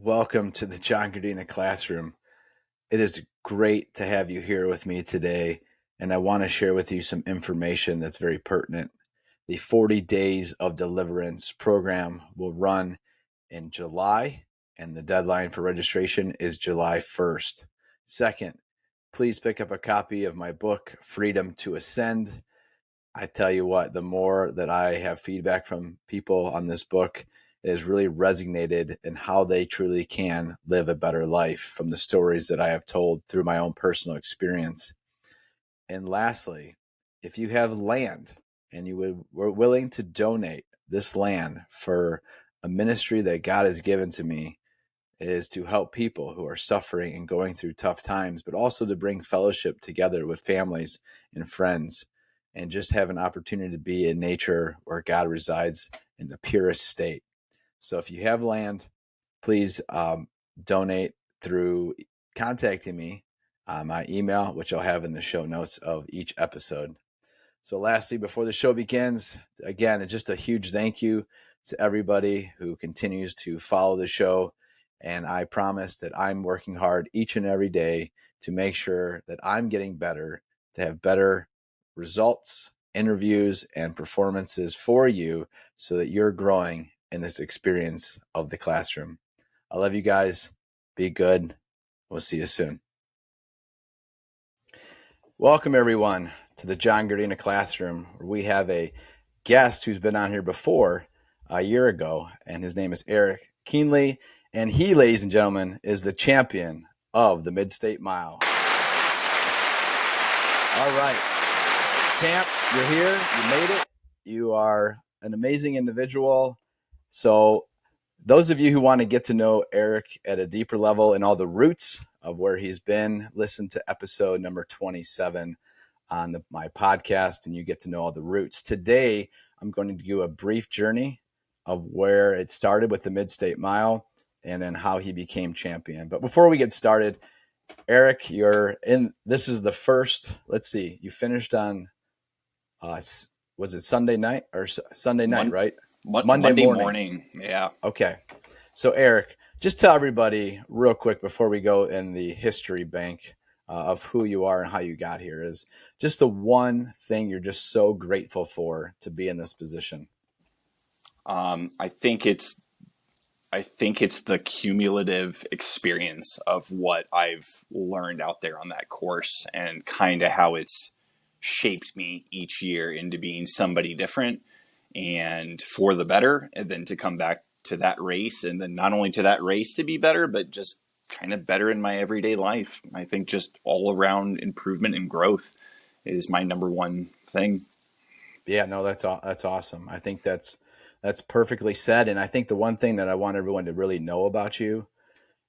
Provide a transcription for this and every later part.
Welcome to the John Gardina Classroom. It is great to have you here with me today, and I want to share with you some information that's very pertinent. The 40 Days of Deliverance program will run in July, and the deadline for registration is July 1st. Second, please pick up a copy of my book, Freedom to Ascend. I tell you what, the more that I have feedback from people on this book, it has really resonated in how they truly can live a better life from the stories that I have told through my own personal experience. And lastly, if you have land and were willing to donate this land for a ministry that God has given to me, is to help people who are suffering and going through tough times, but also to bring fellowship together with families and friends and just have an opportunity to be in nature where God resides in the purest state. So if you have land, please donate through contacting me on my email, which I'll have in the show notes of each episode. So lastly, before the show begins, again, it's just a huge thank you to everybody who continues to follow the show. And I promise that I'm working hard each and every day to make sure that I'm getting better, to have better results, interviews, and performances for you so that you're growing in this experience of the classroom. I love you guys. Be good. We'll see you soon. Welcome, everyone, to the John Gardina Classroom, where we have a guest who's been on here before a year ago, and his name is Eric Kienle, and he, ladies and gentlemen, is the champion of the MidState Mile. All right, champ, you're here. You made it. You are an amazing individual. So those of you who want to get to know Eric at a deeper level and all the roots of where he's been, listen to episode number 27 on my podcast, and you get to know all the roots. Today, I'm going to do a brief journey of where it started with the MidState Mile and then how he became champion. But before we get started, Eric, this is the first, let's see, you finished on, was it Sunday night or Sunday night, right? Monday morning. Yeah. Okay. So Eric, just tell everybody real quick before we go in the history bank of who you are and how you got here, is just the one thing you're just so grateful for to be in this position. I think it's the cumulative experience of what I've learned out there on that course and kind of how it's shaped me each year into being somebody different and for the better, and then to come back to that race, and then not only to that race to be better, but just kind of better in my everyday life. I think just all around improvement and growth is my number one thing. Yeah, no, that's awesome. I think that's perfectly said. And I think the one thing that I want everyone to really know about you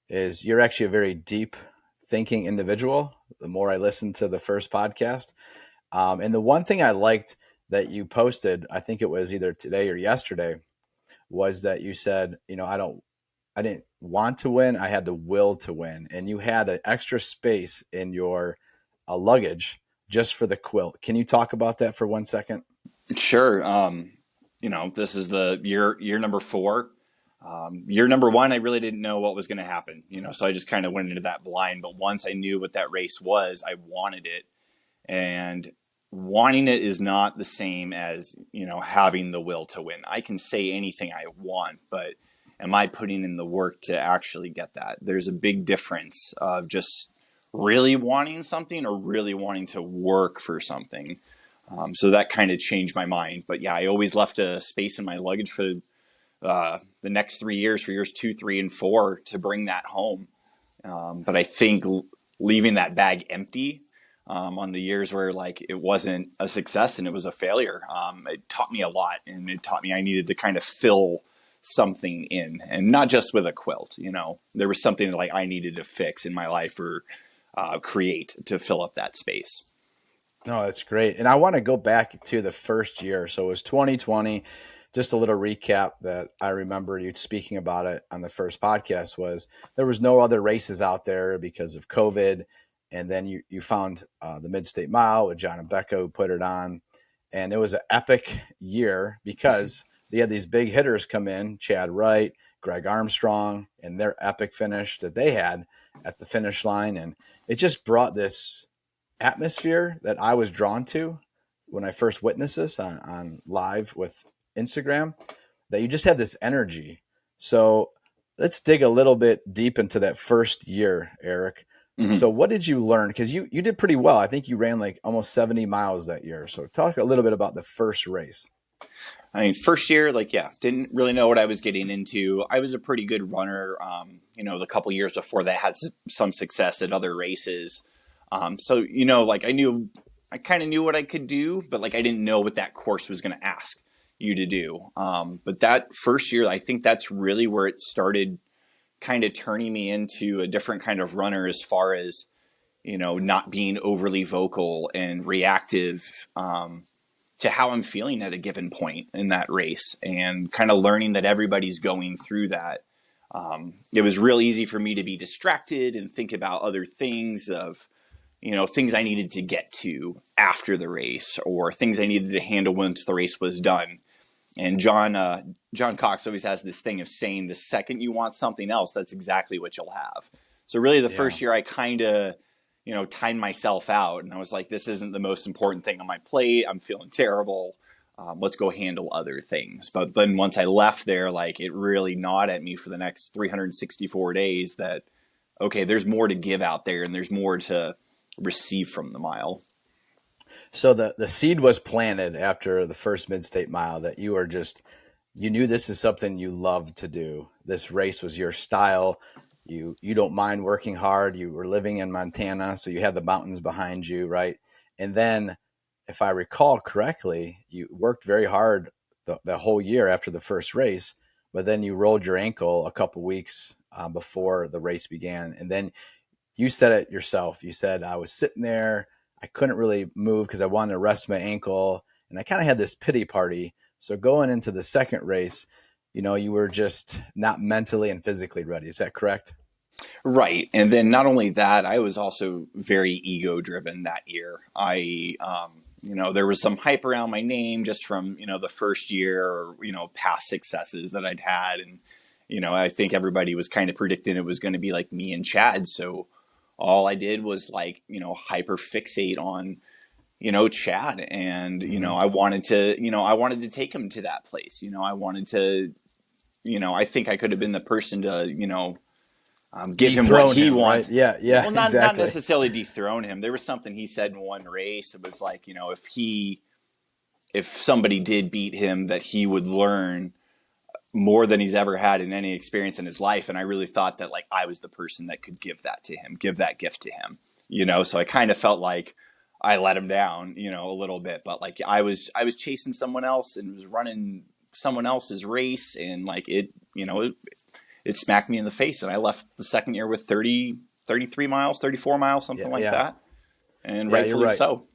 is you're actually a very deep thinking individual. The more I listened to the first podcast, and the one thing I liked that you posted, I think it was either today or yesterday, was that you said, I didn't want to win. I had the will to win. And you had an extra space in your luggage just for the quilt. Can you talk about that for 1 second? Sure. This is the year number 4. Year number 1, I really didn't know what was going to happen, so I just kind of went into that blind. But once I knew what that race was, I wanted it. And wanting it is not the same as, having the will to win. I can say anything I want, but am I putting in the work to actually get that? There's a big difference of just really wanting something or really wanting to work for something. So that kind of changed my mind. But yeah, I always left a space in my luggage for the next 3 years, for years 2, 3, and 4, to bring that home. But I think leaving that bag empty on the years where it wasn't a success and it was a failure, it taught me a lot, and it taught me I needed to kind of fill something in, and not just with a quilt. There was something I needed to fix in my life or create to fill up that space. No, that's great. And I want to go back to the first year. So it was 2020. Just a little recap that I remember you speaking about it on the first podcast was there was no other races out there because of COVID. And then you found the MidState Mile with John and Becca, who put it on. And it was an epic year because they had these big hitters come in, Chad Wright, Greg Armstrong and their epic finish that they had at the finish line. And it just brought this atmosphere that I was drawn to when I first witnessed this on live with Instagram, that you just have this energy. So let's dig a little bit deep into that first year, Eric. Mhm. So what did you learn? Because you did pretty well. I think you ran like almost 70 miles that year. So talk a little bit about the first race. I mean, first year, like, yeah, didn't really know what I was getting into. I was a pretty good runner. The couple years before that, had some success at other races. So, like I kind of knew what I could do, but like I didn't know what that course was going to ask you to do. But that first year, I think that's really where it started kind of turning me into a different kind of runner as far as, not being overly vocal and reactive. To how I'm feeling at a given point in that race, and kind of learning that everybody's going through that. It was real easy for me to be distracted and think about other things of, things I needed to get to after the race, or things I needed to handle once the race was done. And John Cox always has this thing of saying, the second you want something else, that's exactly what you'll have. So really the Yeah. first year I kind of, timed myself out, and I was like, this isn't the most important thing on my plate. I'm feeling terrible. Let's go handle other things. But then once I left there, like it really gnawed at me for the next 364 days that, okay, there's more to give out there and there's more to receive from the mile. So the seed was planted after the first mid-state mile that you knew this is something you loved to do. This race was your style. You don't mind working hard. You were living in Montana, so you had the mountains behind you, right? And then, if I recall correctly, you worked very hard the whole year after the first race, but then you rolled your ankle a couple weeks before the race began, and then you said it yourself. You said, I was sitting there, I couldn't really move because I wanted to rest my ankle, and I kind of had this pity party. So going into the second race, you were just not mentally and physically ready. Is that correct? Right. And then not only that, I was also very ego driven that year. There was some hype around my name just from, the first year or, past successes that I'd had. And, I think everybody was kind of predicting it was going to be like me and Chad. So all I did was like, hyper fixate on, Chad. And, Mm-hmm. I wanted to take him to that place. I wanted to, I think I could have been the person to, give him what Dethrone he him, right? wants. Yeah, yeah, Well, not exactly. necessarily dethrone him. There was something he said in one race. It was like, if somebody did beat him, that he would learn more than he's ever had in any experience in his life. And I really thought that like I was the person that could give that to him, give that gift to him. So I kind of felt like I let him down, a little bit. But like I was chasing someone else and was running someone else's race, and like it smacked me in the face, and I left the second year with 30, 33 miles, 34 miles, Yeah, something like yeah, that. And yeah. You're rightfully right. so.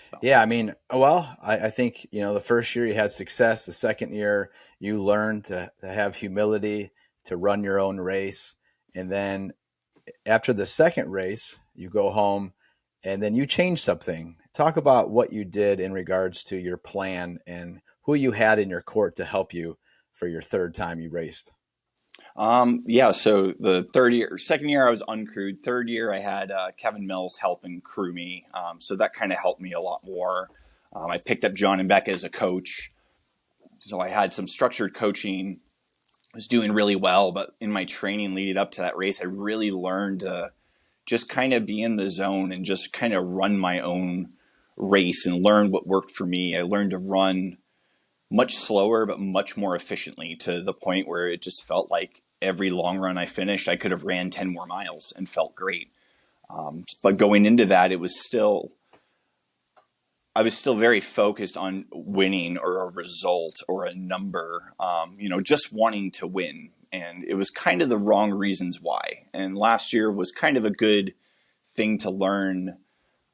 So, Yeah, I mean, well, I think the first year you had success. The second year you learned to have humility, to run your own race, and then after the second race, you go home and then you change something. Talk about what you did in regards to your plan and who you had in your court to help you for your third time you raced. yeah. So second year I was uncrewed. Third year I had Kevin Mills help and crew me. So that kind of helped me a lot more. I picked up John and Becca as a coach. So I had some structured coaching. I was doing really well, but in my training leading up to that race, I really learned to just kind of be in the zone and just kind of run my own race and learn what worked for me. I learned to run much slower, but much more efficiently, to the point where it just felt like every long run I finished, I could have ran 10 more miles and felt great. But going into that, I was still very focused on winning or a result or a number, just wanting to win. And it was kind of the wrong reasons why. And last year was kind of a good thing to learn.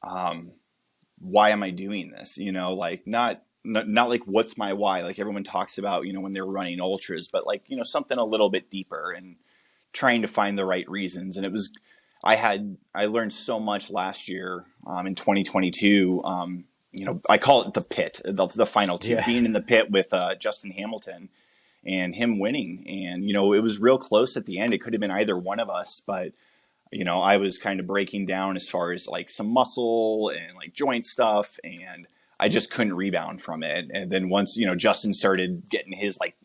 Why am I doing this? Like not like what's my why, like everyone talks about, when they're running ultras, but like, something a little bit deeper, and trying to find the right reasons. And I learned so much last year, in 2022. I call it the pit, the final two, Yeah. being in the pit with Justin Hamilton. and him winning. And, it was real close at the end. It could have been either one of us, but, I was kind of breaking down as far as like some muscle and like joint stuff. And I just couldn't rebound from it. And then once, Justin started getting his like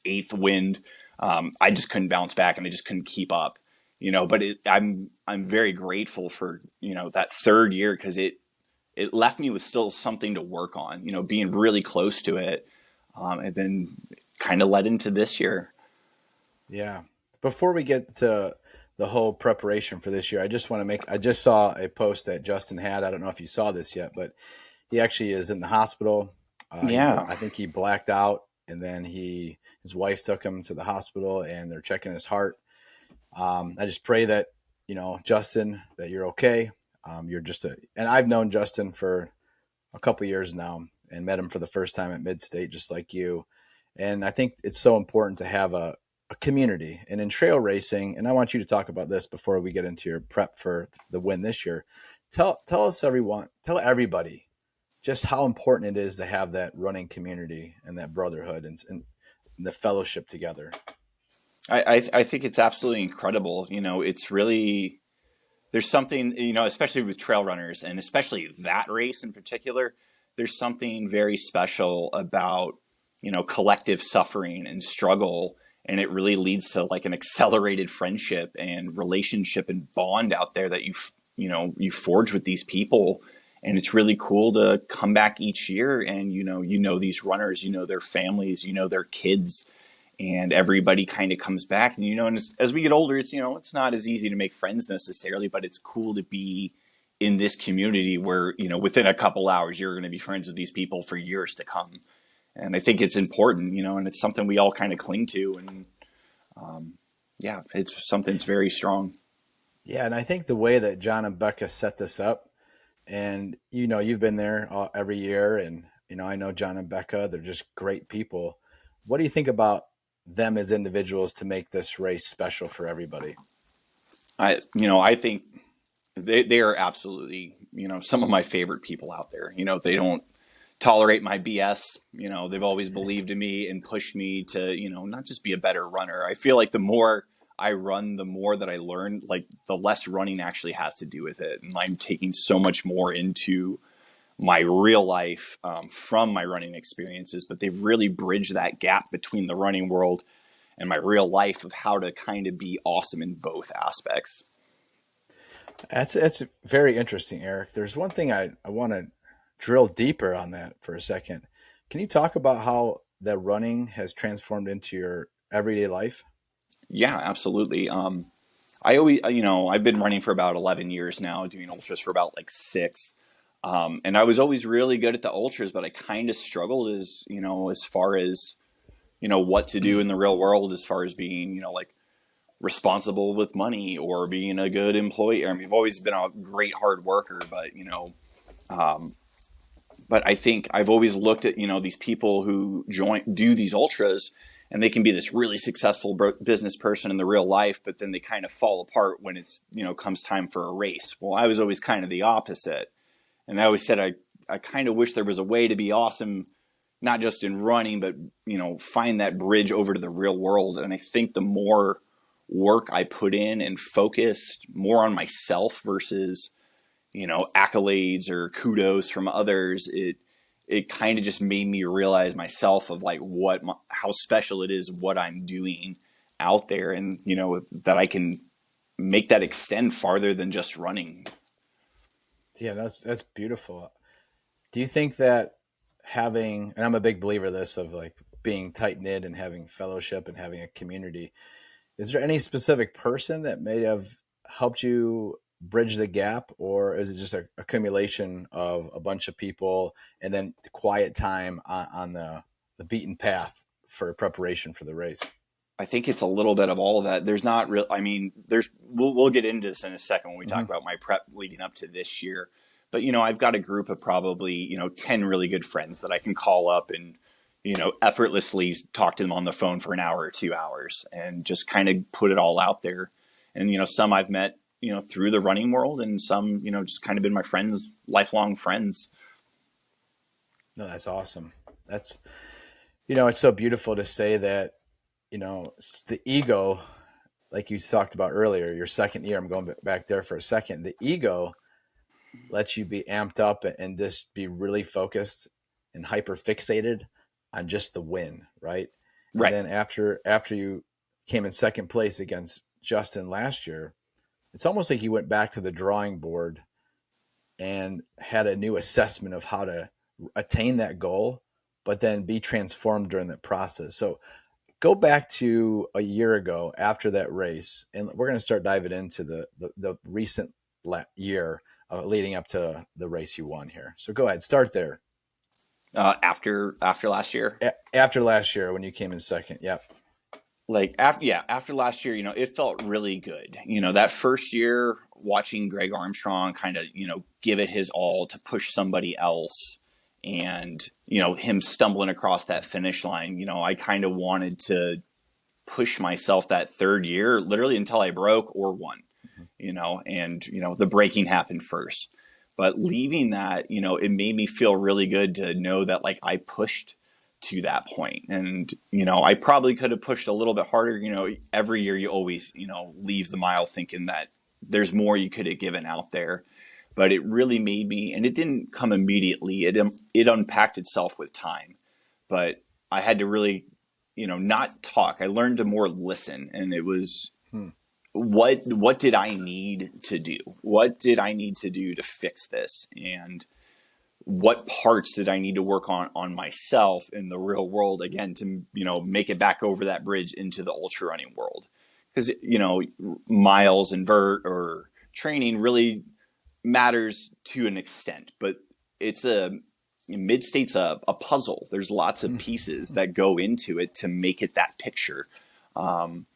eighth wind, I just couldn't bounce back and I just couldn't keep up, but I'm very grateful for, that third year, because it left me with still something to work on, being really close to it. And then kind of led into this year. Yeah. Before we get to the whole preparation for this year, I just saw a post that Justin had. I don't know if you saw this yet, but he actually is in the hospital. Yeah. I think he blacked out, and then his wife took him to the hospital, and they're checking his heart. I just pray that, Justin, that you're okay. And I've known Justin for a couple years now and met him for the first time at MidState, just like you. And I think it's so important to have a community. And in trail racing, and I want you to talk about this before we get into your prep for the win this year. Tell everybody just how important it is to have that running community and that brotherhood and the fellowship together. I think it's absolutely incredible. It's really, there's something, especially with trail runners and especially that race in particular, there's something very special about, collective suffering and struggle. And it really leads to like an accelerated friendship and relationship and bond out there that you forge with these people. And it's really cool to come back each year and, these runners, their families, their kids, and everybody kind of comes back. And, and as we get older, it's not as easy to make friends necessarily, but it's cool to be in this community where, within a couple hours, you're going to be friends with these people for years to come. And I think it's important, and it's something we all kind of cling to. And yeah, it's something that's very strong. Yeah, and I think the way that John and Becca set this up, and you've been there every year, and I know John and Becca, they're just great people. What do you think about them as individuals to make this race special for everybody? I think they are absolutely, some of my favorite people out there. They don't tolerate my BS. They've always believed in me and pushed me to, not just be a better runner. I feel like the more I run, the more that I learn, like the less running actually has to do with it. And I'm taking so much more into my real life from my running experiences, but they've really bridged that gap between the running world and my real life of how to kind of be awesome in both aspects. That's very interesting, Eric. There's one thing I want to drill deeper on that for a second. Can you talk about how that running has transformed into your everyday life? Yeah, absolutely. I always, I've been running for about 11 years now, doing ultras for about like 6. And I was always really good at the ultras, but I kind of struggled as far as, what to do in the real world, as far as being, like responsible with money or being a good employee. I mean, I've always been a great hard worker, but, but I think I've always looked at, these people who do these ultras, and they can be this really successful business person in the real life, but then they kind of fall apart when it's, comes time for a race. Well, I was always kind of the opposite. And I always said, I kind of wish there was a way to be awesome, not just in running, but, find that bridge over to the real world. And I think the more work I put in and focused more on myself versus, accolades or kudos from others, it kind of just made me realize myself of like how special it is what I'm doing out there, and that I can make that extend farther than just running. Yeah, that's beautiful. Do you think that having, and I'm a big believer of this, of like being tight knit and having fellowship and having a community, is there any specific person that may have helped you bridge the gap, or is it just a accumulation of a bunch of people and then the quiet time on the beaten path for preparation for the race? I think it's a little bit of all of that. There's not real. I mean, we'll get into this in a second when we talk Hmm. about my prep leading up to this year. But I've got a group of probably 10 really good friends that I can call up and effortlessly talk to them on the phone for an hour or 2 hours and just kind of put it all out there. And some I've met through the running world, and some just kind of been my friends, lifelong friends. No, that's awesome. That's, it's so beautiful to say that, the ego, like you talked about earlier, your second year, I'm going back there for a second. The ego lets you be amped up and just be really focused and hyper fixated on just the win, right? And Right. then after you came in second place against Justin last year, it's almost like you went back to the drawing board and had a new assessment of how to attain that goal, but then be transformed during that process. So go back to a year ago after that race, and we're going to start diving into the recent year leading up to the race you won here. So go ahead, start there. After last year. After last year when you came in second. Yep. Like after last year, it felt really good. That first year watching Greg Armstrong kind of, give it his all to push somebody else, and, him stumbling across that finish line, I kind of wanted to push myself that third year literally until I broke or won, and, the breaking happened first. But leaving that, it made me feel really good to know that like I pushed to that point. And, I probably could have pushed a little bit harder. Every year you always, leave the mile thinking that there's more you could have given out there. But it really made me, and it didn't come immediately. It unpacked itself with time. But I had to really, not talk. I learned to more listen. And it was, what did I need to do? What did I need to do to fix this? And what parts did I need to work on myself in the real world again to, make it back over that bridge into the ultra running world? Because, miles and vert or training really matters to an extent, but it's MidState's a puzzle. There's lots of pieces that go into it to make it that picture. And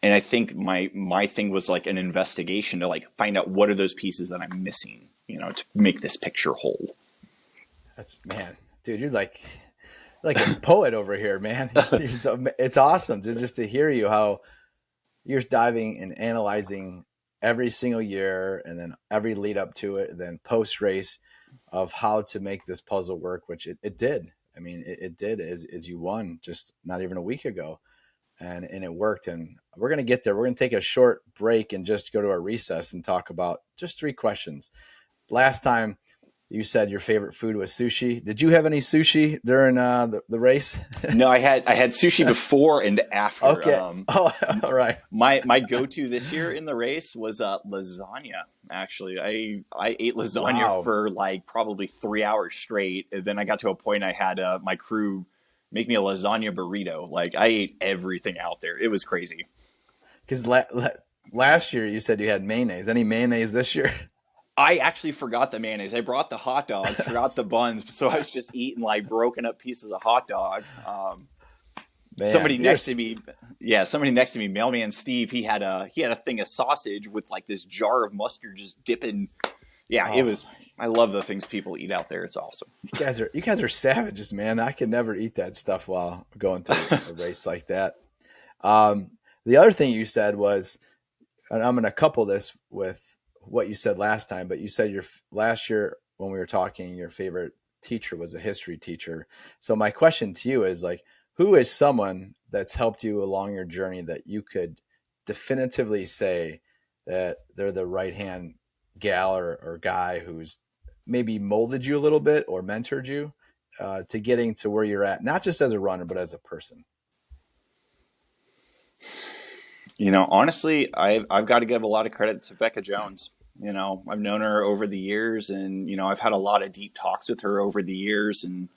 I think my thing was like an investigation to like find out what are those pieces that I'm missing, to make this picture whole. Man, dude, you're like a poet over here, man. It's awesome just to hear you how you're diving and analyzing every single year and then every lead up to it, and then post race of how to make this puzzle work, which it did. I mean, it did as you won just not even a week ago, and it worked. And we're going to get there. We're going to take a short break and just go to our recess and talk about just 3 questions. Last time you said your favorite food was sushi. Did you have any sushi during the race? No, I had sushi before and after. Okay. All right. My go-to this year in the race was lasagna. Actually, I ate lasagna for like probably 3 hours straight, and then I got to a point I had my crew make me a lasagna burrito. Like I ate everything out there. It was crazy. Because last year you said you had mayonnaise. Any mayonnaise this year? I actually forgot the mayonnaise. I brought the hot dogs, forgot the buns, so I was just eating like broken up pieces of hot dog. Somebody next to me, Mailman Steve, he had a thing of sausage with like this jar of mustard just dipping. Yeah, it was. I love the things people eat out there. It's awesome. You guys are savages, man. I could never eat that stuff while going through a race like that. The other thing you said was, and I'm going to couple this with what you said last time, but you said last year when we were talking, your favorite teacher was a history teacher. So my question to you is like, who is someone that's helped you along your journey that you could definitively say that they're the right-hand gal or guy who's maybe molded you a little bit or mentored you to getting to where you're at, not just as a runner, but as a person? Honestly, I've got to give a lot of credit to Becca Jones. I've known her over the years, and I've had a lot of deep talks with her over the years, and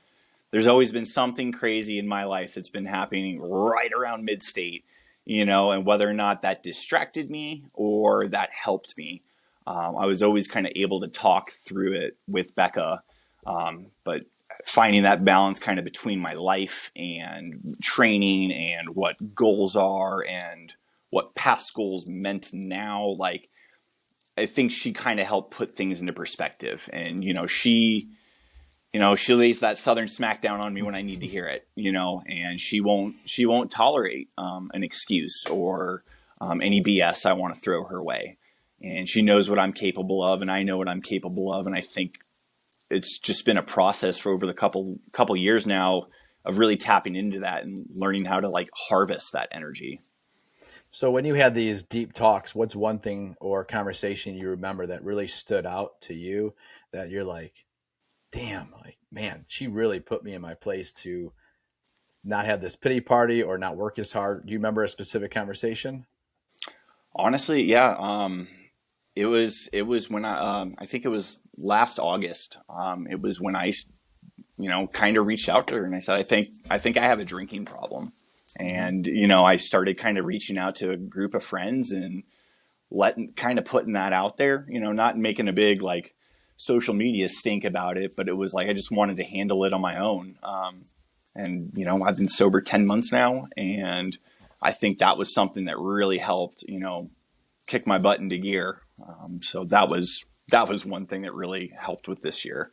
there's always been something crazy in my life that's been happening right around MidState, and whether or not that distracted me or that helped me, I was always kind of able to talk through it with Becca. But finding that balance kind of between my life and training and what goals are and what past goals meant now, like I think she kind of helped put things into perspective. And, she lays that Southern smackdown on me when I need to hear it, and she won't tolerate an excuse or any BS I want to throw her way. And she knows what I'm capable of, and I know what I'm capable of. And I think it's just been a process for over the couple years now of really tapping into that and learning how to like harvest that energy. So when you had these deep talks, what's one thing or conversation you remember that really stood out to you that you're like, damn, like, man, she really put me in my place to not have this pity party or not work as hard? Do you remember a specific conversation? Honestly, yeah. It was when I think it was last August. It was when I kind of reached out to her and I said, I think I have a drinking problem. Mm-hmm. And, I started kind of reaching out to a group of friends and kind of putting that out there, not making a big like social media stink about it, but it was like, I just wanted to handle it on my own. And, I've been sober 10 months now. And I think that was something that really helped, kick my butt into gear. So that was one thing that really helped with this year.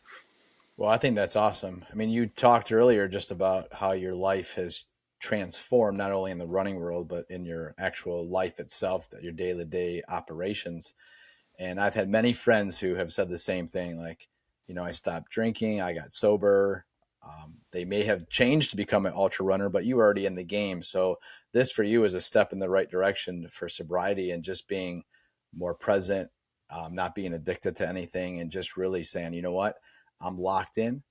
Well, I think that's awesome. I mean, you talked earlier just about how your life has transformed, not only in the running world, but in your actual life itself, that your day to day operations. And I've had many friends who have said the same thing. Like, I stopped drinking, I got sober. They may have changed to become an ultra runner, but you were already in the game. So this for you is a step in the right direction for sobriety and just being more present, not being addicted to anything, and just really saying, you know what, I'm locked in.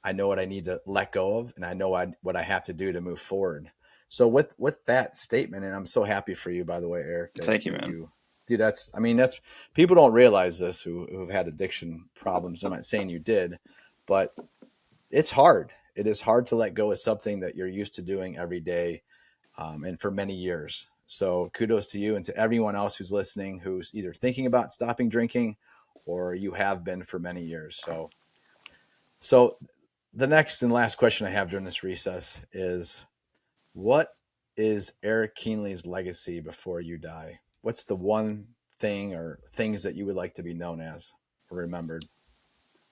I know what I need to let go of, and I know what I have to do to move forward. So with that statement, and I'm so happy for you, by the way, Eric, that Thank you, that man. you, dude. That's, I mean, that's, people don't realize this who've had addiction problems. I'm not saying you did, but it's hard. It is hard to let go of something that you're used to doing every day, and for many years. So kudos to you and to everyone else who's listening, who's either thinking about stopping drinking, or you have been for many years. So the next and last question I have during this recess is, what is Eric Kienle's legacy before you die? What's the one thing or things that you would like to be known as or remembered?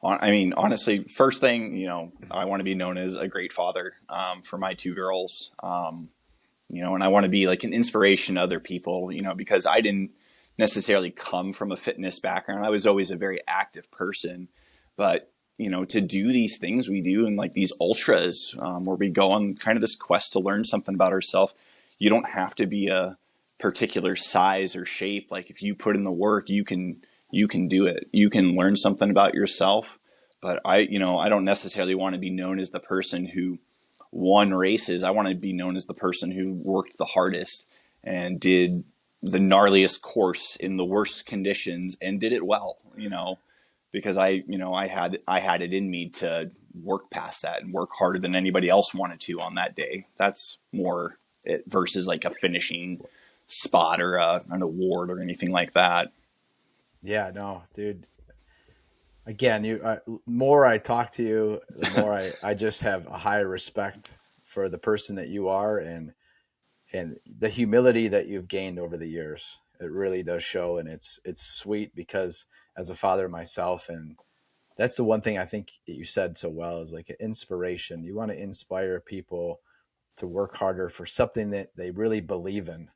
I mean, honestly, first thing, I want to be known as a great father for my two girls. And I want to be like an inspiration to other people, because I didn't necessarily come from a fitness background. I was always a very active person, but to do these things we do and like these ultras, where we go on kind of this quest to learn something about ourselves, you don't have to be a particular size or shape. Like if you put in the work, you can do it. You can learn something about yourself. But I don't necessarily want to be known as the person who won races. I want to be known as the person who worked the hardest and did the gnarliest course in the worst conditions and did it well, because I had it in me to work past that and work harder than anybody else wanted to on that day. That's more it versus like a finishing spot or an award or anything like that. Yeah, no, dude. Again, more I talk to you, the more I just have a higher respect for the person that you are, and the humility that you've gained over the years. It really does show, and it's sweet because as a father myself, and that's the one thing I think that you said so well, is like an inspiration. You want to inspire people to work harder for something that they really believe in.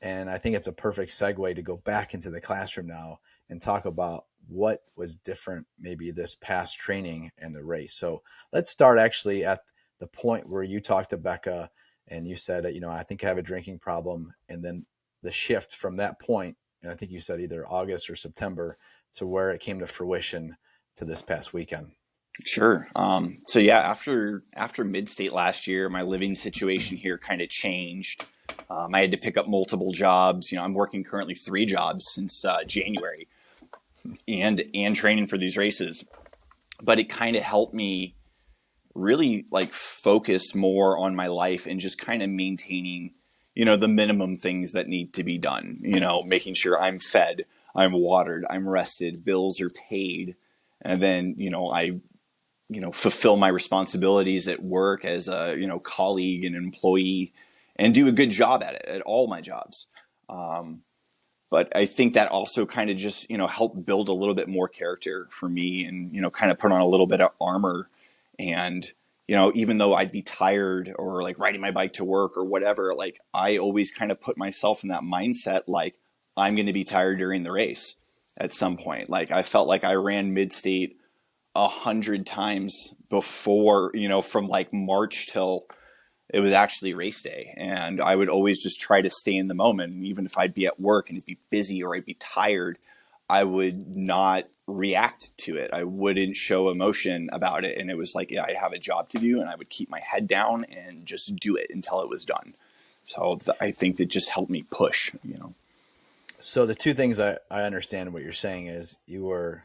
And I think it's a perfect segue to go back into the classroom now and talk about what was different maybe this past training and the race. So let's start actually at the point where you talked to Becca and you said, I think I have a drinking problem. And then the shift from that point, and I think you said either August or September, to where it came to fruition to this past weekend. Sure. So yeah, after MidState last year, my living situation here kind of changed. I had to pick up multiple jobs. I'm working currently 3 jobs since January, and training for these races. But it kind of helped me really like focus more on my life and just kind of maintaining, the minimum things that need to be done. Making sure I'm fed, I'm watered, I'm rested, bills are paid, and then I fulfill my responsibilities at work as a colleague and employee, and do a good job at it at all my jobs. But I think that also kind of just helped build a little bit more character for me, and kind of put on a little bit of armor. And even though I'd be tired or like riding my bike to work or whatever, like I always kind of put myself in that mindset, like I'm going to be tired during the race at some point. Like I felt like I ran MidState 100 times before, from like March till it was actually race day. And I would always just try to stay in the moment. And even if I'd be at work and it'd be busy or I'd be tired, I would not react to it. I wouldn't show emotion about it. And it was like, yeah, I have a job to do, and I would keep my head down and just do it until it was done. So I think that just helped me push. So the two things I understand what you're saying is you were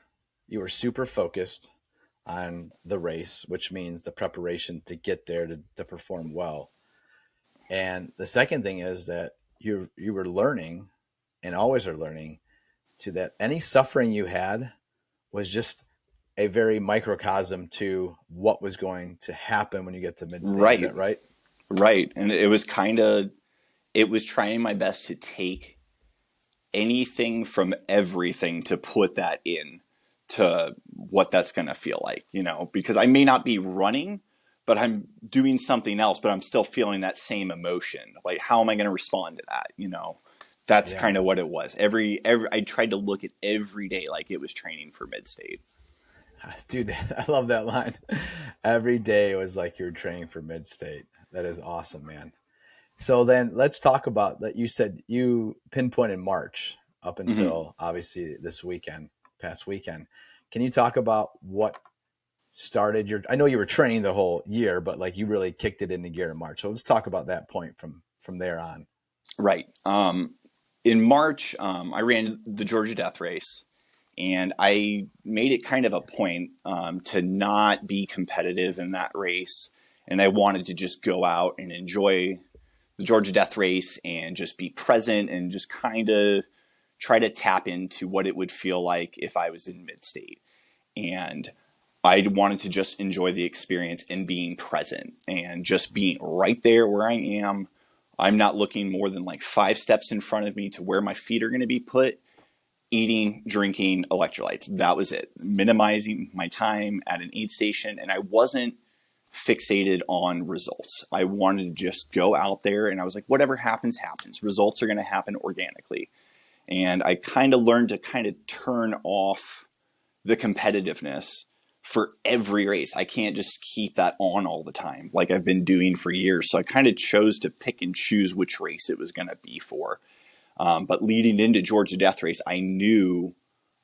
super focused on the race, which means the preparation to get there to perform well. And the second thing is that you were learning and always are learning to that any suffering you had was just a very microcosm to what was going to happen when you get to mid state. Is Right, that right? right. And it was trying my best to take anything from everything to put that in to what that's going to feel like, because I may not be running, but I'm doing something else, but I'm still feeling that same emotion. Like, how am I going to respond to that? That's Yeah. kind of what it was. I tried to look at every day like it was training for MidState. Dude, I love that line. Every day was like you're training for mid state. That is awesome, man. So then let's talk about that. You said you pinpointed March up Mm-hmm. until obviously this weekend, past weekend. Can you talk about what started your? I know you were training the whole year, but like you really kicked it into gear in March. So let's talk about that point from there on. Right. In March, I ran the Georgia Death Race, and I made it kind of a point to not be competitive in that race. And I wanted to just go out and enjoy the Georgia Death Race and just be present and just kind of try to tap into what it would feel like if I was in mid state. And I wanted to just enjoy the experience and being present and just being right there where I am. I'm not looking more than like 5 steps in front of me to where my feet are going to be put, eating, drinking, electrolytes. That was it. Minimizing my time at an aid station. And I wasn't fixated on results. I wanted to just go out there, and I was like, whatever happens, happens. Results are going to happen organically. And I kind of learned to kind of turn off the competitiveness for every race. I can't just keep that on all the time like I've been doing for years. So I kind of chose to pick and choose which race it was going to be for. But leading into Georgia Death Race, I knew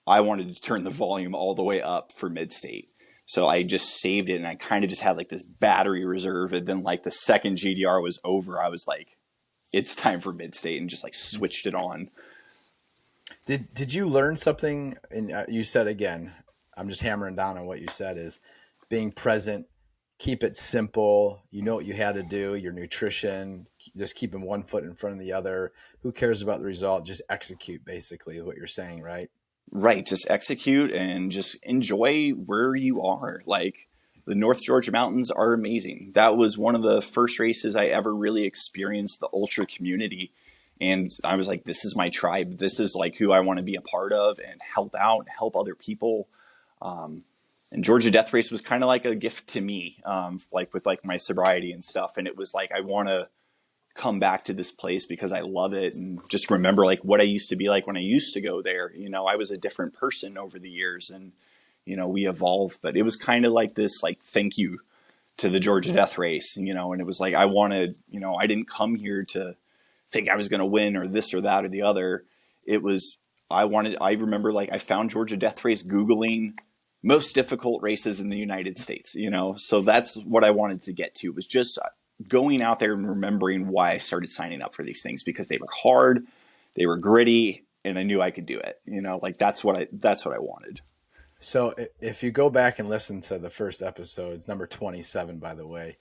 I wanted to turn the volume all the way up for mid state. So I just saved it, and I kind of just had like this battery reserve. And then like the second GDR was over, I was like, it's time for mid state, and just like switched it on. Did you learn something? And you said again, I'm just hammering down on what you said is being present, keep it simple. You know what you had to do, your nutrition, just keeping one foot in front of the other. Who cares about the result? Just execute, basically, is what you're saying, right? Right, just execute and just enjoy where you are. Like, the North Georgia mountains are amazing. That was one of the first races I ever really experienced the ultra community. And I was like, this is my tribe. This is like who I want to be a part of and help out, help other people. And Georgia Death Race was kind of like a gift to me, like with like my sobriety and stuff. And it was like, I want to come back to this place because I love it, and just remember like what I used to be like when I used to go there. I was a different person over the years, and we evolved, but it was kind of like this like thank you to the Georgia Death Race, and it was like I wanted, I didn't come here to think I was going to win or this or that or the other. It was I remember like I found Georgia Death Race googling most difficult races in the United States. So that's what I wanted to get to, was just going out there and remembering why I started signing up for these things, because they were hard, they were gritty, and I knew I could do it. Like that's what I wanted. So if you go back and listen to the first episode, it's number 27, by the way.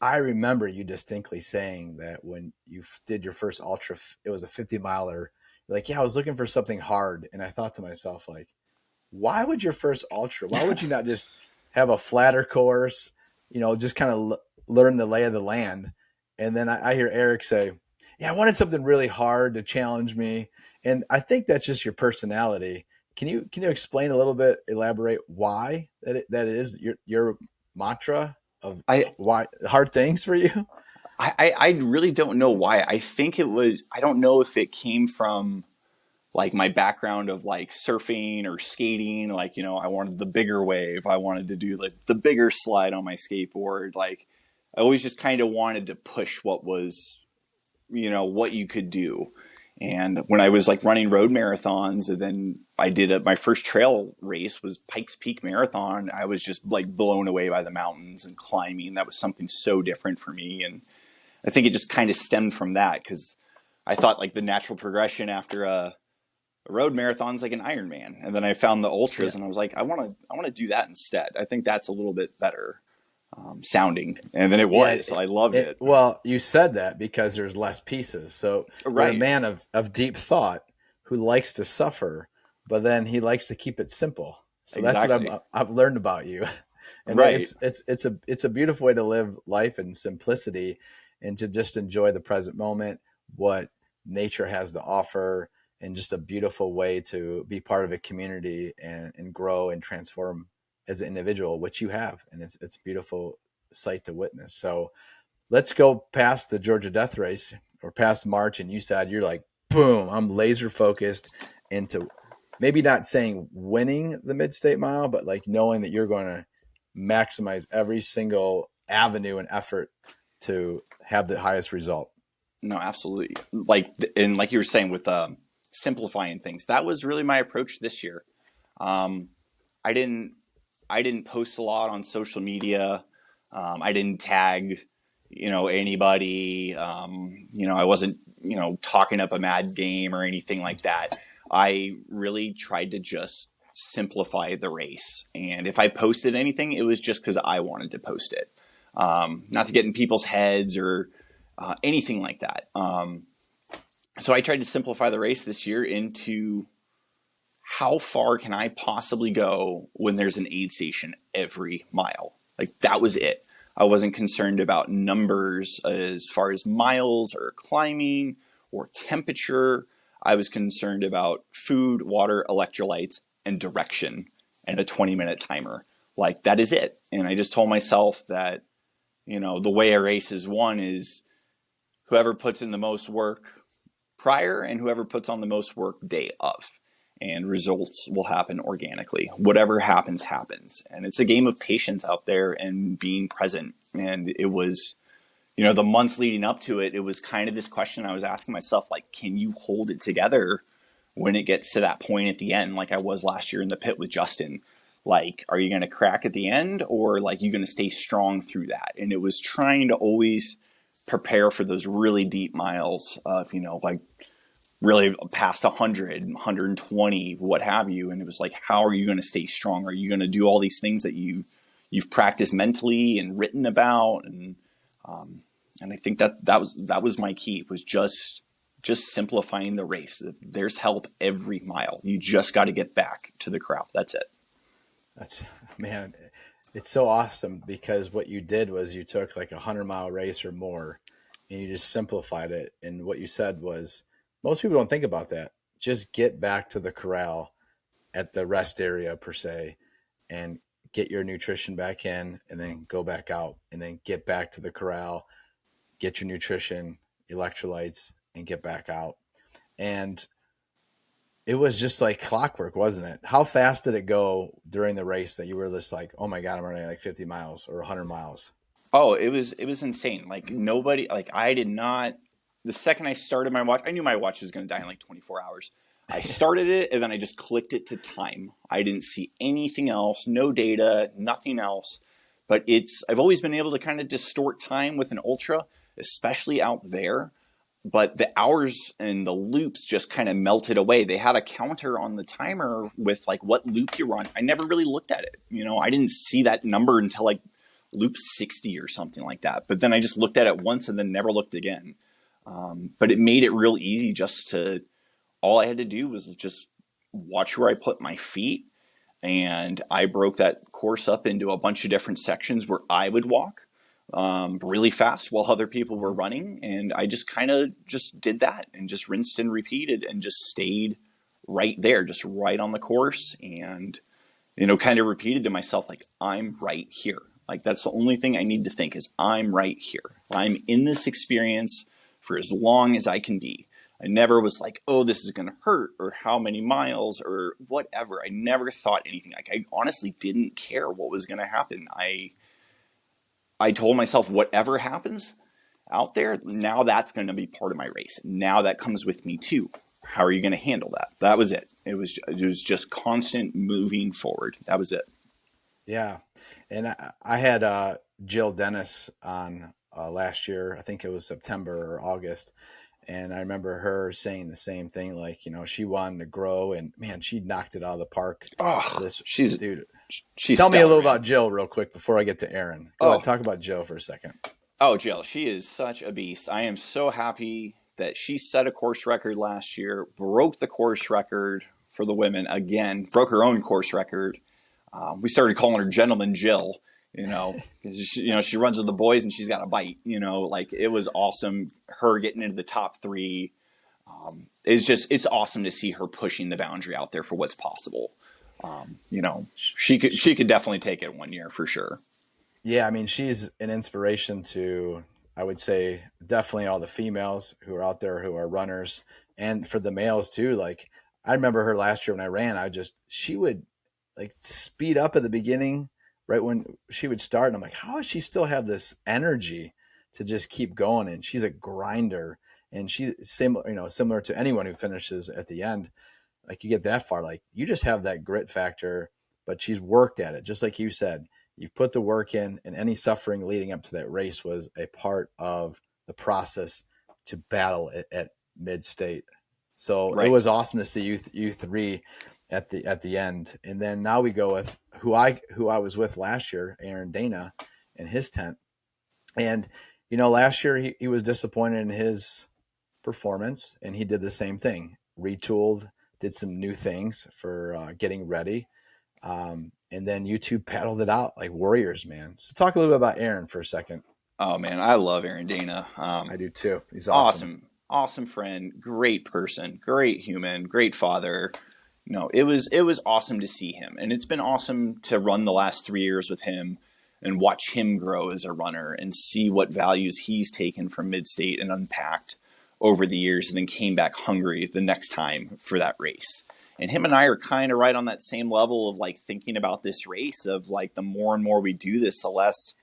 I remember you distinctly saying that when you did your first ultra, it was a 50 miler. You're like, yeah, I was looking for something hard. And I thought to myself, like, why would your first ultra, why would you not just have a flatter course, just kind of learn the lay of the land? And then I hear Eric say, yeah, I wanted something really hard to challenge me. And I think that's just your personality. Can you explain a little bit, elaborate why that it is your mantra of I, why hard things for you? I really don't know why. I think it was, I don't know if it came from like my background of like surfing or skating, like, I wanted the bigger wave. I wanted to do like the bigger slide on my skateboard. Like I always just kind of wanted to push what was, what you could do. And when I was like running road marathons, and then I did my first trail race was Pikes Peak Marathon. I was just like blown away by the mountains and climbing. That was something so different for me. And I think it just kind of stemmed from that, because I thought like the natural progression after a road marathon's like an Ironman. And then I found the ultras Yeah. and I was like, I want to do that instead. I think that's a little bit better sounding. And then it Yeah, was, so I loved it. well, you said that because there's less pieces. So you're a Right. man of deep thought who likes to suffer, but then he likes to keep it simple. So that's what Exactly. I've learned about you. And Right. it's a beautiful way to live life in simplicity and to just enjoy the present moment, what nature has to offer, and just a beautiful way to be part of a community and grow and transform as an individual, which you have. And it's a beautiful sight to witness. So let's go past the Georgia Death Race or past March. And you said you're like, boom, I'm laser focused into maybe not saying winning the Mid-State Mile, but like knowing that you're going to maximize every single avenue and effort to have the highest result. No, absolutely. Like, and like you were saying with simplifying things, that was really my approach this year. Um, I didn't, I didn't post a lot on social media. I didn't tag, anybody. I wasn't, talking up a mad game or anything like that. I really tried to just simplify the race. And if I posted anything, it was just because I wanted to post it. Not to get in people's heads or anything like that. So I tried to simplify the race this year into how far can I possibly go when there's an aid station every mile? Like that was it. I wasn't concerned about numbers as far as miles or climbing or temperature. I was concerned about food, water, electrolytes, and direction, and a 20-minute timer. Like that is it. And I just told myself that, the way a race is won is whoever puts in the most work prior and whoever puts on the most work day of. And results will happen organically. Whatever happens, happens. And it's a game of patience out there and being present. And it was, the months leading up to it, it was kind of this question I was asking myself, like, can you hold it together when it gets to that point at the end, like I was last year in the pit with Justin? Like, are you going to crack at the end, or like you going to stay strong through that? And it was trying to always prepare for those really deep miles of, like really past 100, 120, what have you. And it was like, how are you going to stay strong? Are you going to do all these things that you've practiced mentally and written about? And I think that was my key, was just simplifying the race. There's help every mile. You just got to get back to the crowd. That's it. That's, man, it's so awesome because what you did was you took like 100-mile race or more and you just simplified it. And what you said was most people don't think about that. Just get back to the corral at the rest area per se and get your nutrition back in and then go back out and then get back to the corral, get your nutrition, electrolytes, and get back out. And it was just like clockwork, wasn't it? How fast did it go during the race that you were just like, oh my God, I'm running like 50 miles or 100 miles? Oh, it was insane. Like nobody, like I did not. The second I started my watch, I knew my watch was going to die in like 24 hours. I started it and then I just clicked it to time. I didn't see anything else, no data, nothing else. But I've always been able to kind of distort time with an ultra, especially out there. But the hours and the loops just kind of melted away. They had a counter on the timer with like what loop you run. I never really looked at it. I didn't see that number until like loop 60 or something like that. But then I just looked at it once and then never looked again. But it made it real easy all I had to do was just watch where I put my feet. And I broke that course up into a bunch of different sections where I would walk really fast while other people were running. And I just kind of just did that and just rinsed and repeated and just stayed right there, just right on the course. And, kind of repeated to myself, like, I'm right here. Like, that's the only thing I need to think is I'm right here. I'm in this experience for as long as I can be. I never was like, oh, this is going to hurt or how many miles or whatever. I never thought anything. Like, I honestly didn't care what was going to happen. I told myself, whatever happens out there, now that's going to be part of my race. Now that comes with me too. How are you going to handle that? That was it. It was just constant moving forward. That was it. Yeah. And I had Jill Dennis on last year. I think it was September or August. And I remember her saying the same thing. Like, she wanted to grow, and man, she knocked it out of the park. Oh, This dude. she's Tell me a stellar, little man. about Jill real quick before I get to Aaron. Go ahead. Oh, Talk about Jill for a second. oh, Jill, she is such a beast. I am so happy that she set a course record last year, broke the course record for the women again, broke her own course record. We started calling her Gentleman Jill, because she runs with the boys and she's got a bite. Like it was awesome. Her getting into the top three. It's awesome to see her pushing the boundary out there for what's possible. She could definitely take it one year for sure. Yeah, I mean, she's an inspiration to, I would say, definitely all the females who are out there who are runners, and for the males too. Like, I remember her last year when I ran, she would like speed up at the beginning, right when she would start. And I'm like, how does she still have this energy to just keep going? And she's a grinder, and similar to anyone who finishes at the end. Like, you get that far, like you just have that grit factor, but she's worked at it. Just like you said, you've put the work in, and any suffering leading up to that race was a part of the process to battle it at mid-state. So it Right. was awesome to see you three at the end. And then now we go with who I was with last year, Aaron Dana, in his tent. And last year he was disappointed in his performance, and he did the same thing. Retooled, did some new things for getting ready, and then you two paddled it out like warriors, man. So talk a little bit about Aaron for a second. Oh man, I love Aaron Dana. I do too. He's awesome. Awesome, awesome friend, great person, great human, great father. It was awesome to see him, and it's been awesome to run the last 3 years with him and watch him grow as a runner and see what values he's taken from mid-state and unpacked over the years, and then came back hungry the next time for that race. And him and I are kind of right on that same level of like thinking about this race of like the more and more we do this, the less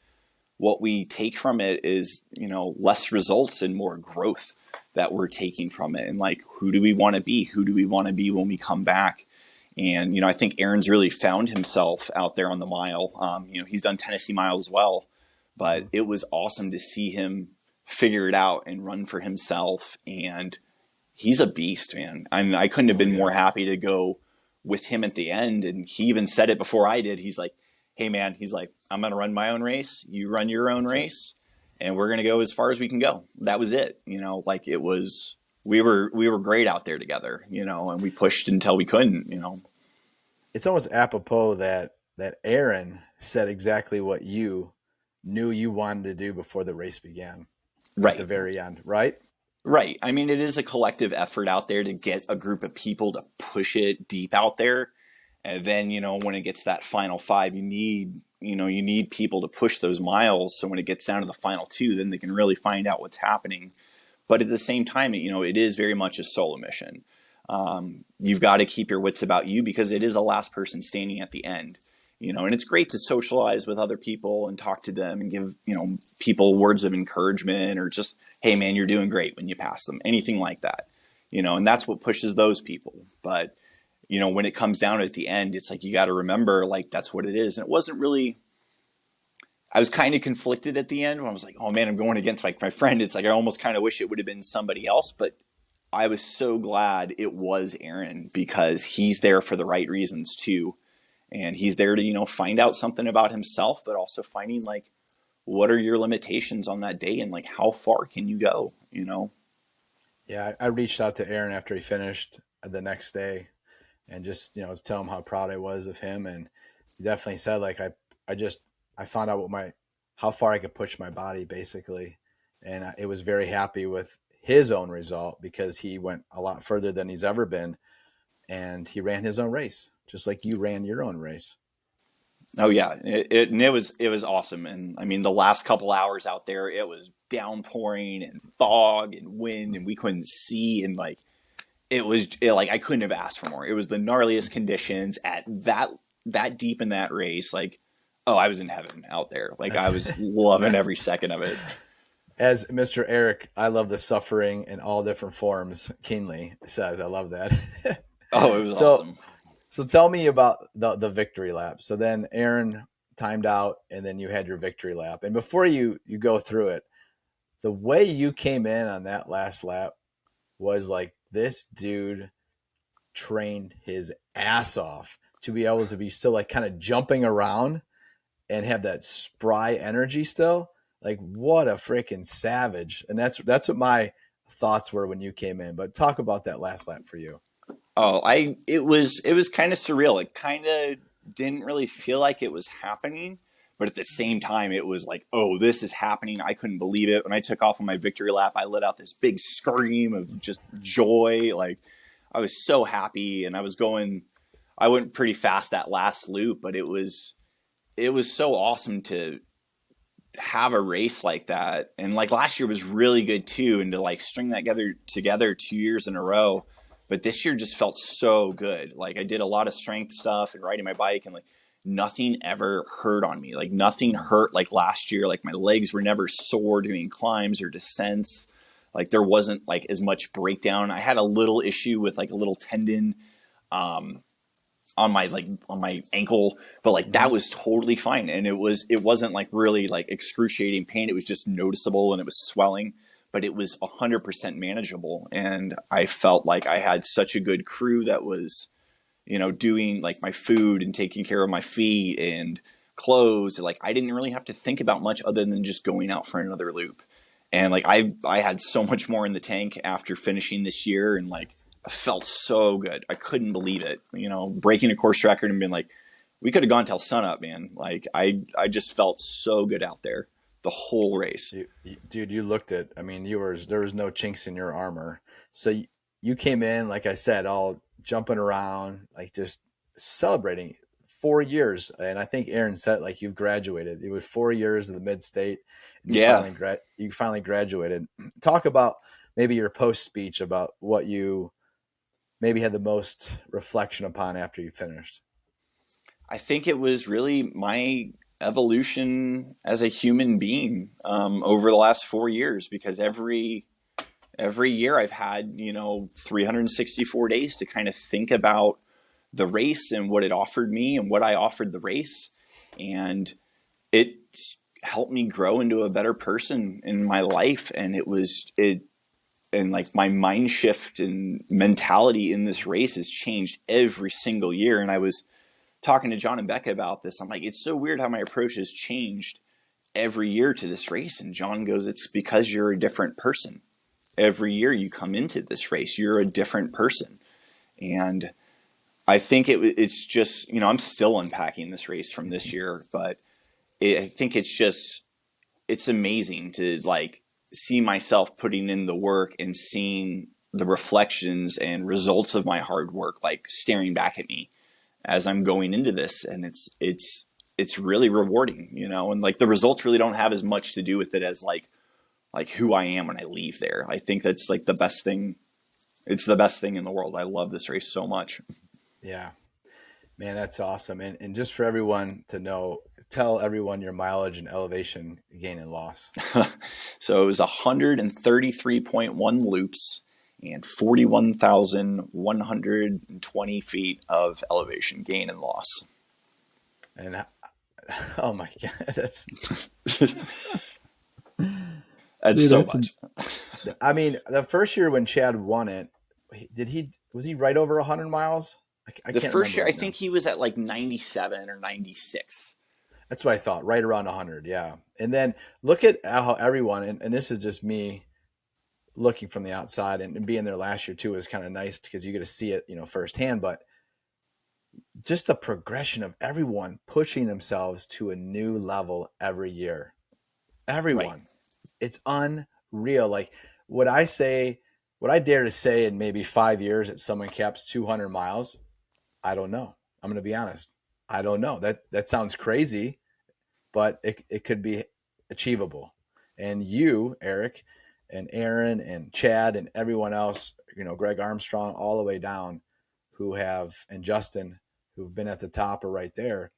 what we take from it is, less results and more growth that we're taking from it. And like, who do we want to be? Who do we want to be when we come back? And, I think Aaron's really found himself out there on the mile. He's done Tennessee Mile as well, but it was awesome to see him figure it out and run for himself. And he's a beast, man. I couldn't have Oh been more yeah. happy to go with him at the end. And he even said it before I did. He's like, hey man, he's like, I'm going to run my own race. You run your own That's right. race, and we're going to go as far as we can go. That was it. Like it was, we were great out there together, and we pushed until we couldn't. It's almost apropos that Aaron said exactly what you knew you wanted to do before the race began at the Right. very end, right? Right. I mean, it is a collective effort out there to get a group of people to push it deep out there. And then, when it gets that final five, you need people to push those miles. So when it gets down to the final two, then they can really find out what's happening. But at the same time, it is very much a solo mission. You've got to keep your wits about you because it is a last person standing at the end. And it's great to socialize with other people and talk to them and give, people words of encouragement or just, hey man, you're doing great when you pass them, anything like that, and that's what pushes those people. But, when it comes down at the end, it's like, you got to remember, like, that's what it is. And it wasn't really, I was kind of conflicted at the end when I was like, oh man, I'm going against my friend. It's like, I almost kind of wish it would have been somebody else, but I was so glad it was Aaron because he's there for the right reasons too. And he's there to, find out something about himself, but also finding like, what are your limitations on that day and like, how far can you go? Yeah, I reached out to Aaron after he finished the next day, and just tell him how proud I was of him. And he definitely said, like, I found out how far I could push my body basically, and it was very happy with his own result because he went a lot further than he's ever been, and he ran his own race just like you ran your own race. Oh yeah, it was awesome, and I mean the last couple hours out there, it was downpouring and fog and wind, and we couldn't see, and like like I couldn't have asked for more. It was the gnarliest conditions at that deep in that race. Like, oh, I was in heaven out there. Like I That's was loving that, every second of it. as Mr. Eric, I love the suffering in all different forms. Kienle says, I love that. Oh, it was so, awesome. so tell me about the victory lap. So then Aaron timed out, and then you had your victory lap. And before you go through it, the way you came in on that last lap was like this dude trained his ass off to be able to be still like kind of jumping around and have that spry energy still. Like what a freaking savage. And that's what my thoughts were when you came in. But talk about that last lap for you. Oh, it was kind of surreal. It kind of didn't really feel like it was happening, but at the same time, it was like, oh, this is happening. I couldn't believe it. When I took off on my victory lap, I let out this big scream of just joy. Like I was so happy, and I went pretty fast that last loop, but it was so awesome to have a race like that. And like last year was really good too, and to like string that together 2 years in a row. But this year just felt so good. Like I did a lot of strength stuff and riding my bike, and like nothing ever hurt on me. Like nothing hurt like last year. Like my legs were never sore doing climbs or descents. Like there wasn't like as much breakdown. I had a little issue with like a little tendon um, on my ankle, but like Mm-hmm. that was totally fine, and it wasn't like really like excruciating pain. It was just noticeable, and it was swelling, but it was 100% manageable. And I felt like I had such a good crew that was doing like my food and taking care of my feet and clothes. Like I didn't really have to think about much other than just going out for another loop. And like I had so much more in the tank after finishing this year, and like I felt so good. I couldn't believe it. Breaking a course record and being like, we could have gone till sunup, man. Like I just felt so good out there the whole race. Dude, you looked at, I mean, there was no chinks in your armor. So you came in, like I said, all jumping around, like just celebrating 4 years. And I think Aaron said, like, you've graduated. It was 4 years of the MidState, and Yeah, you finally graduated. Talk about maybe your post speech about what you maybe had the most reflection upon after you finished. I think it was really my evolution as a human being over the last 4 years, because every year I've had 364 days to kind of think about the race and what it offered me and what I offered the race, and it helped me grow into a better person in my life. And like my mind shift and mentality in this race has changed every single year. And I was talking to John and Becca about this. I'm like, it's so weird how my approach has changed every year to this race. And John goes, it's because you're a different person. Every year you come into this race, you're a different person. And I think it's just, I'm still unpacking this race from this year, but I think it's amazing to like see myself putting in the work and seeing the reflections and results of my hard work, like staring back at me as I'm going into this. And it's really rewarding. And like the results really don't have as much to do with it as like who I am when I leave there. I think that's like the best thing. It's the best thing in the world. I love this race so much. Yeah. Man, that's awesome. And just for everyone to know, tell everyone your mileage and elevation gain and loss. So it was 133.1 loops and 41,120 feet of elevation gain and loss. And oh my God, that's That's dude, so that's much. I mean, the first year when Chad won it, was he right over 100 miles? I The can't first remember year, I right now. think he was at like 97 or 96. That's what I thought, right around 100. Yeah. And then look at how everyone, and this is just me looking from the outside, and being there last year too was kind of nice because you get to see it, firsthand. But just the progression of everyone pushing themselves to a new level every year. Right. Everyone. It's unreal. Like, would I say, would I dare to say in maybe 5 years that someone caps 200 miles? I don't know. I'm going to be honest. I don't know. That sounds crazy, but it could be achievable. And you, Eric, and Aaron, and Chad, and everyone else, Greg Armstrong, all the way down, and Justin, who've been at the top or right there,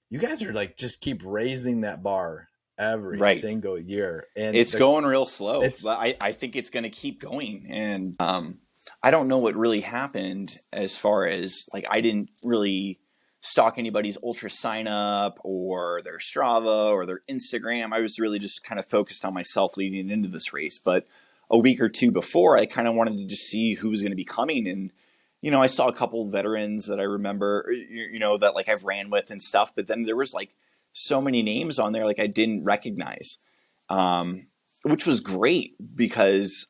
you guys are like, just keep raising that bar every Right. single year. And It's going real slow, it's, but I think it's going to keep going. And I don't know what really happened as far as like, I didn't really stalk anybody's ultra sign up or their Strava or their Instagram. I was really just kind of focused on myself leading into this race. But a week or two before, I kind of wanted to just see who was going to be coming. And, I saw a couple of veterans that I remember, that like I've ran with and stuff. But then there was like so many names on there like I didn't recognize, which was great because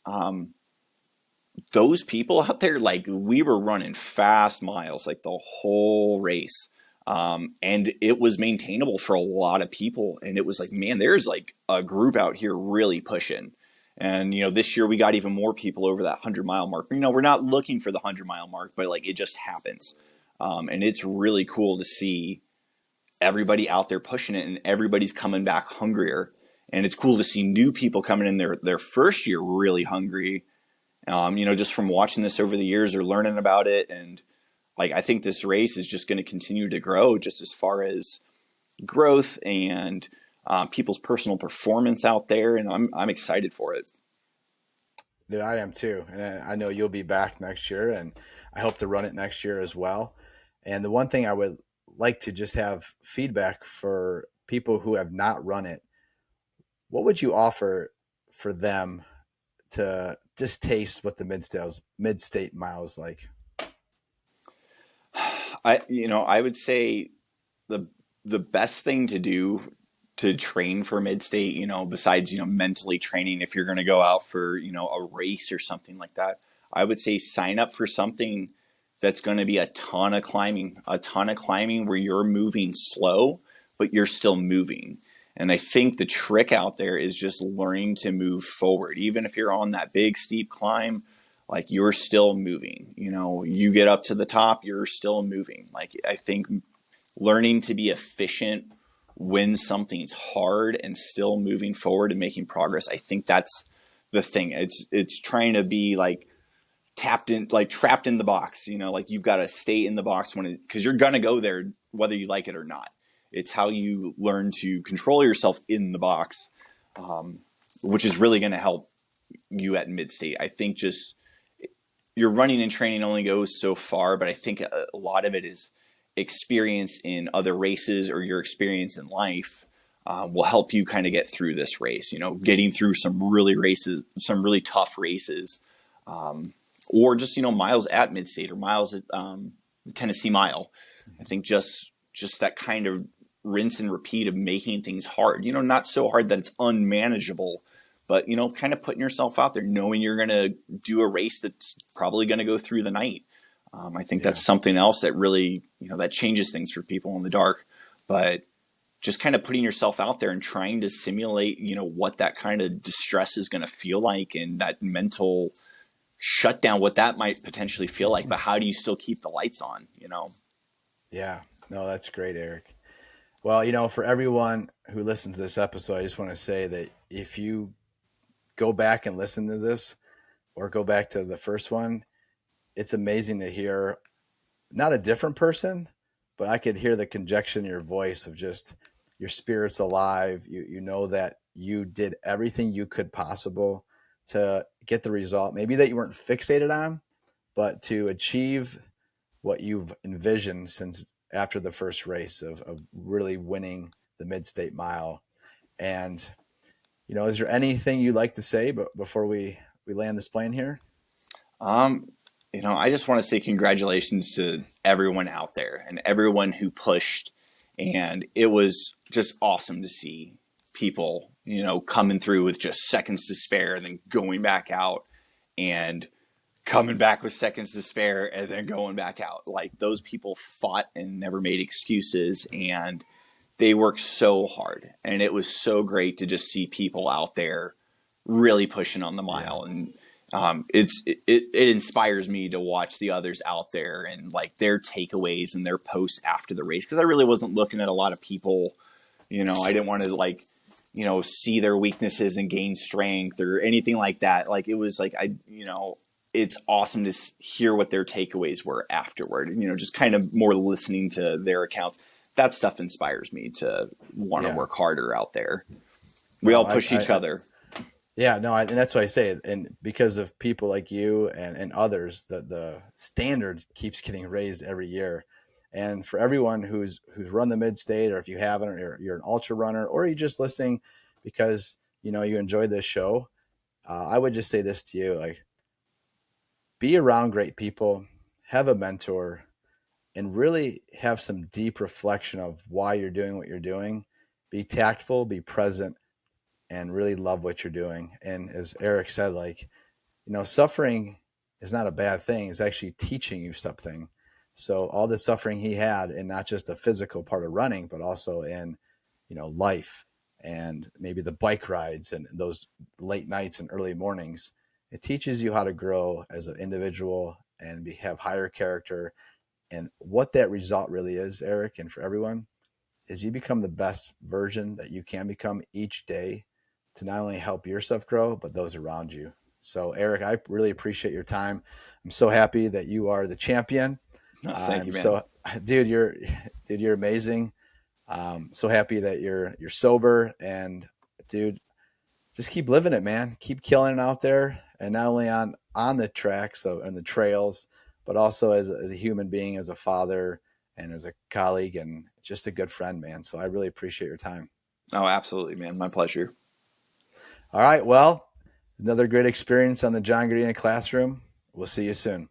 those people out there, like we were running fast miles like the whole race. And it was maintainable for a lot of people. And it was like, man, there's like a group out here really pushing. And, this year we got even more people over that 100-mile mark. We're not looking for the 100-mile mark, but like it just happens. And it's really cool to see everybody out there pushing it and everybody's coming back hungrier. And it's cool to see new people coming in their first year really hungry, just from watching this over the years or learning about it. And like, I think this race is just going to continue to grow just as far as growth and people's personal performance out there. And I'm excited for it. that I am too. And I know you'll be back next year, and I hope to run it next year as well. And the one thing I would like to just have feedback for people who have not run it, what would you offer for them to just taste what the mid-state mile is like? I would say the best thing to do to train for mid-state, besides, mentally training, if you're going to go out for, a race or something like that, I would say sign up for something that's going to be a ton of climbing where you're moving slow, but you're still moving. And I think the trick out there is just learning to move forward. Even if you're on that big steep climb, like you're still moving, you get up to the top, you're still moving. Like, I think learning to be efficient when something's hard and still moving forward and making progress, I think that's the thing. It's trying to be like trapped in the box, like you've got to stay in the box because you're going to go there whether you like it or not. It's how you learn to control yourself in the box, which is really going to help you at mid-state. I think just your running and training only goes so far, but I think a lot of it is experience in other races or your experience in life will help you kind of get through this race, getting through some really tough races, or just, miles at mid-state or miles at the Tennessee Mile. I think just that kind of rinse and repeat of making things hard, not so hard that it's unmanageable, but, kind of putting yourself out there, knowing you're going to do a race that's probably going to go through the night. I think that's something else that really, that changes things for people in the dark. But just kind of putting yourself out there and trying to simulate, what that kind of distress is going to feel like and that mental shutdown, what that might potentially feel like. But how do you still keep the lights on, Yeah, no, that's great, Eric. Well, for everyone who listens to this episode, I just want to say that if you go back and listen to this or go back to the first one, it's amazing to hear not a different person, but I could hear the conjunction in your voice of just your spirit's alive. You know that you did everything you could possible to get the result, maybe that you weren't fixated on, but to achieve what you've envisioned since after the first race of really winning the mid-state mile. And, is there anything you'd like to say but before we land this plane here? I just want to say congratulations to everyone out there and everyone who pushed. And it was just awesome to see people, coming through with just seconds to spare and then going back out and coming back with seconds to spare and then going back out. Like, those people fought and never made excuses, and they worked so hard. And it was so great to just see people out there really pushing on the mile. Yeah. And It inspires me to watch the others out there and like their takeaways and their posts after the race, because I really wasn't looking at a lot of people. I didn't want to like see their weaknesses and gain strength or anything like that. Like it was like it's awesome to hear what their takeaways were afterward, and just kind of more listening to their accounts. That stuff inspires me to want to Yeah. work harder out there. We No, all push each other. yeah, no, and that's why I say it. And because of people like you and others, the standard keeps getting raised every year. And for everyone who's run the mid-state, or if you haven't, or you're an ultra runner, or you're just listening because you enjoy this show, I would just say this to you: like, be around great people, have a mentor, and really have some deep reflection of why you're doing what you're doing. Be tactful, be present, and really love what you're doing. And as Eric said, like, suffering is not a bad thing. It's actually teaching you something. So all the suffering he had, and not just the physical part of running, but also in, life, and maybe the bike rides and those late nights and early mornings, it teaches you how to grow as an individual and have higher character. And what that result really is, Eric, and for everyone, is you become the best version that you can become each day to not only help yourself grow, but those around you. So, Eric, I really appreciate your time. I'm so happy that you are the champion. No, thank I'm you, man. so, dude, you're amazing. So happy that you're sober, and dude, just keep living it, man. Keep killing it out there, and not only on the tracks and the trails, but also as a human being, as a father, and as a colleague, and just a good friend, man. So I really appreciate your time. Oh, absolutely, man. My pleasure. All right, well, another great experience on the John Gardina Classroom. We'll see you soon.